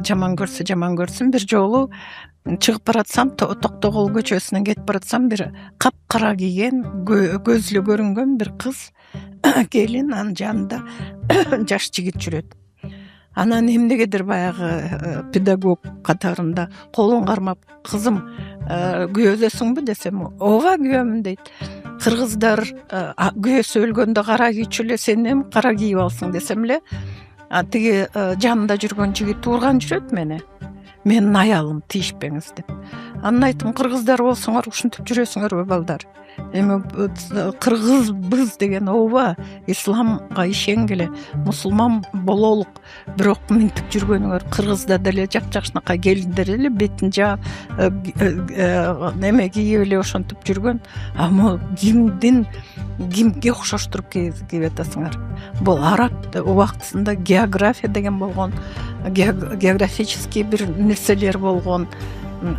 жаман көрсүн. Бир жолу чыгып баратсам, Токтогул көчөсүнөн кетип баратсам, бир капкара кийген, көзлүү көрүнгөн бир кыз келин, анын жанында жаш жигит жүрөт. Анан эмнегедир баягы педагог катарында колун кармап, кызым, күйөөсүңбү десем, ооба күйөөмүн дейт. Кыргыздар күйөөсү өлгөндө кара кийчү эле, сен эми кара кийип алсың десем эле, тиги жанында жүргөн жигит урган жүрөт мени. Менин аялым, тийишпеңиз деп. Анан айттым, кыргыздар болсоңор ушинтип жүрөсүңөрбү балдар? Эми кыргызбыз деген ооба, исламга ишенгиле, мусулман бололук, бирок минтип жүргөнүңөр кыргызда деле жакшынакай келиндер эле бетин жаап, неме кийип эле ошентип жүргөн. Ама кимге окшоштуруп кийип атасыңар? Бул араб убактысында география деген болгон, географический бир нерселер болгон.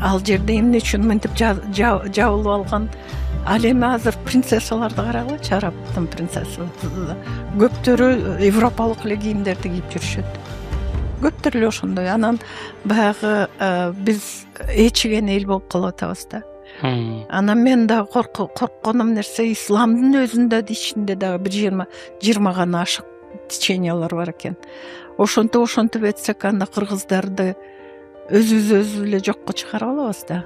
Ал жерде эмне үчүн мынтип жабылып алган? Ал эми азыр принцессаларды карагылачы, арабтын принцессасы. Көптөрү европалык эле кийимдерди кийип жүрүшөт. Көптөр эле ошондой. Анан баягы биз ээчиген эл болуп калып атабыз да. Анан мен да коркконум нерсе, исламдын өзүндө ичинде дагы бир 20 гана ашык течениялар бар экен. Ошентип этсек, анда кыргыздарды өзүбүз эле жокко чыгарып алабыз да.